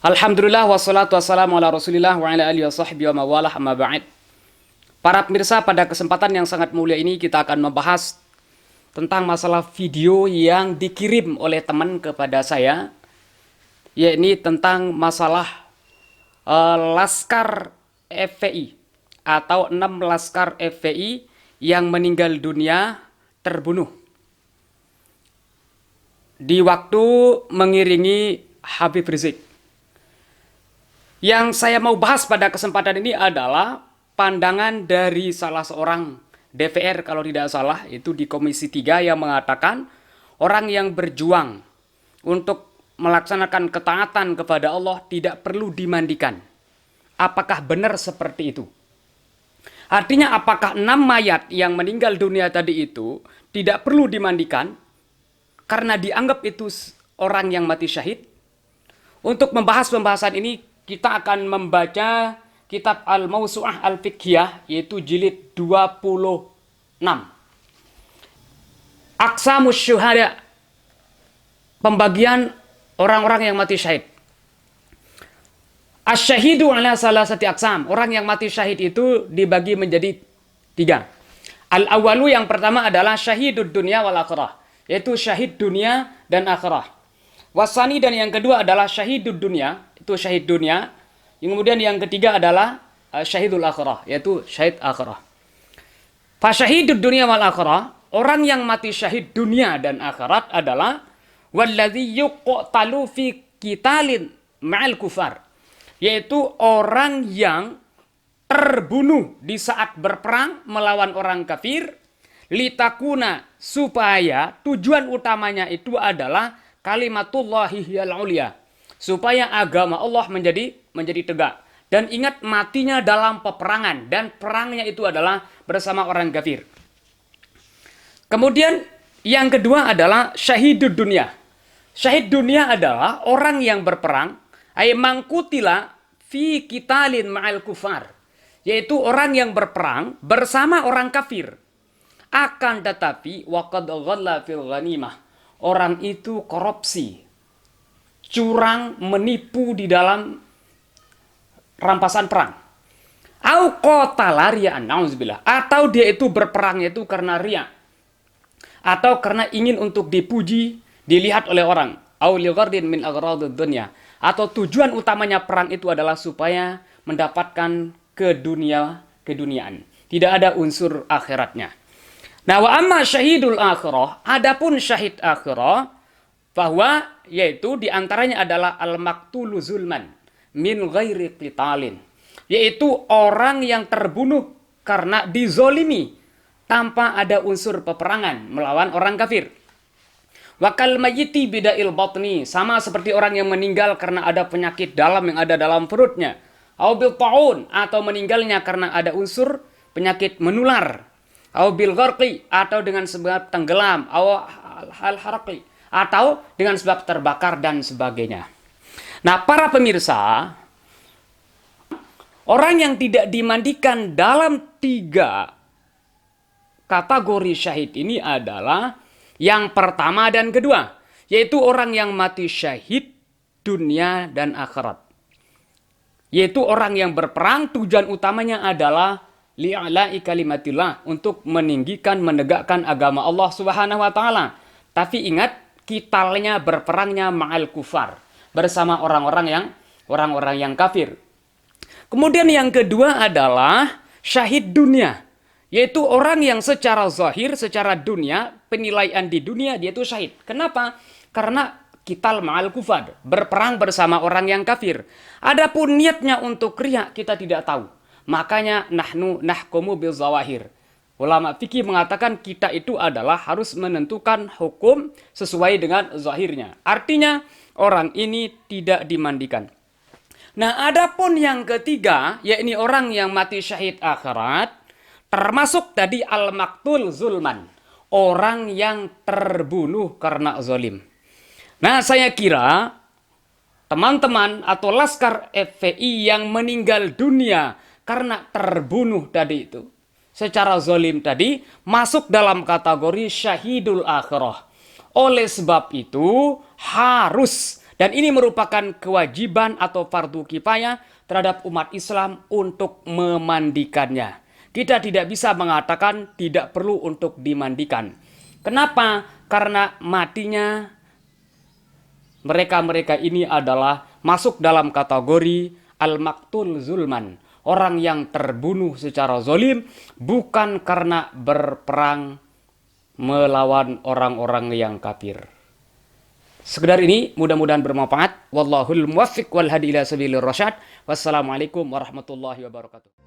Alhamdulillah wassalatu wassalamu ala rasulillah wa ala alihi wa sahbihi wa mawalah amma ba'id. Para pemirsa, pada kesempatan yang sangat mulia ini kita akan membahas tentang masalah video yang dikirim oleh teman kepada saya, yakni tentang masalah Laskar FPI atau 6 Laskar FPI yang meninggal dunia terbunuh di waktu mengiringi Habib Rizik. Yang saya mau bahas pada kesempatan ini adalah pandangan dari salah seorang DPR kalau tidak salah, itu di Komisi 3, yang mengatakan orang yang berjuang untuk melaksanakan ketaatan kepada Allah tidak perlu dimandikan. Apakah benar seperti itu? Artinya apakah 6 mayat yang meninggal dunia tadi itu tidak perlu dimandikan karena dianggap itu orang yang mati syahid? Untuk membahas pembahasan ini, kita akan membaca kitab Al-Mawsu'ah Al-Fiqhiyah, yaitu jilid 26. Aqsamus Syuhada, pembagian orang-orang yang mati syahid. Asy-syahidu ala salasati aqsam. Orang yang mati syahid itu dibagi menjadi 3. Al-awwalu, yang pertama adalah syahidud dunya wal akhirah, yaitu syahid dunia dan akhirah. Wasani, dan yang kedua adalah syahidud dunya, itu syahid dunia. Yang kemudian yang ketiga adalah syahidul akhirah, yaitu syahid akhirah. Fa syahidud dunya wal akhirah, orang yang mati syahid dunia dan akhirat adalah walladzi yuqtalu fi qitalin ma'al kufar, yaitu orang yang terbunuh di saat berperang melawan orang kafir, litakuna, supaya tujuan utamanya itu adalah kalimatullahi hiyal ulia, supaya agama Allah menjadi tegak. Dan ingat, matinya dalam peperangan, dan perangnya itu adalah bersama orang kafir. Kemudian yang kedua adalah syahidud dunia. Syahid dunia adalah orang yang berperang, ay mangkutila fi qitalin ma'al kufar, yaitu orang yang berperang bersama orang kafir. Akan tetapi waqad ghalla fil ghanimah, orang itu korupsi, curang, menipu di dalam rampasan perang. Au qatala riya'an, nauzubillah, atau dia itu berperangnya itu karena riya, atau karena ingin untuk dipuji, dilihat oleh orang. Au li ghardin min aghradid dunya, atau tujuan utamanya perang itu adalah supaya mendapatkan keduniaan. Tidak ada unsur akhiratnya. Nah, wa amma syahidul akhirah, adapun syahid akhirah, bahwa yaitu diantaranya adalah al-maktulu zulman min ghairi qitalin, yaitu orang yang terbunuh karena dizolimi tanpa ada unsur peperangan melawan orang kafir. Wakal mayyiti bida'il batni, sama seperti orang yang meninggal karena ada penyakit dalam yang ada dalam perutnya. Au bil ta'un, atau meninggalnya karena ada unsur penyakit menular. Au bil gharqi, atau dengan sebab tenggelam. Au hal haraqi, atau dengan sebab terbakar dan sebagainya. Nah, para pemirsa, orang yang tidak dimandikan dalam 3 kategori syahid ini adalah yang pertama dan kedua, yaitu orang yang mati syahid dunia dan akhirat, yaitu orang yang berperang tujuan utamanya adalah li'ala'i kalimatillah, untuk meninggikan, menegakkan agama Allah Subhanahu wa taala. Tapi ingat, qitalnya, berperangnya ma'al kufar, bersama orang-orang yang kafir. Kemudian yang kedua adalah syahid dunia, yaitu orang yang secara zahir, secara dunia, penilaian di dunia dia itu syahid. Kenapa? Karena qital ma'al kufar, berperang bersama orang yang kafir. Adapun niatnya untuk riya kita tidak tahu. Makanya nahnu nahkumu bil zawahir. Ulama fikih mengatakan kita itu adalah harus menentukan hukum sesuai dengan zahirnya. Artinya orang ini tidak dimandikan. Nah, adapun yang ketiga, yakni orang yang mati syahid akhirat, termasuk tadi al-maktul zulman, orang yang terbunuh karena zalim. Nah, saya kira teman-teman atau Laskar FPI yang meninggal dunia karena terbunuh tadi itu secara zalim tadi masuk dalam kategori syahidul akhirah. Oleh sebab itu harus Dan ini merupakan kewajiban atau fardu kifayah terhadap umat Islam untuk memandikannya. Kita tidak bisa mengatakan tidak perlu untuk dimandikan. Kenapa? Karena matinya mereka-mereka ini adalah masuk dalam kategori al-maktul zulman. Orang yang terbunuh secara zalim bukan karena berperang melawan orang-orang yang kafir. Sekedar ini mudah-mudahan bermanfaat. Wallahul muwaffiq wal hadi ila sabilir rasyad. Wassalamualaikum warahmatullahi wabarakatuh.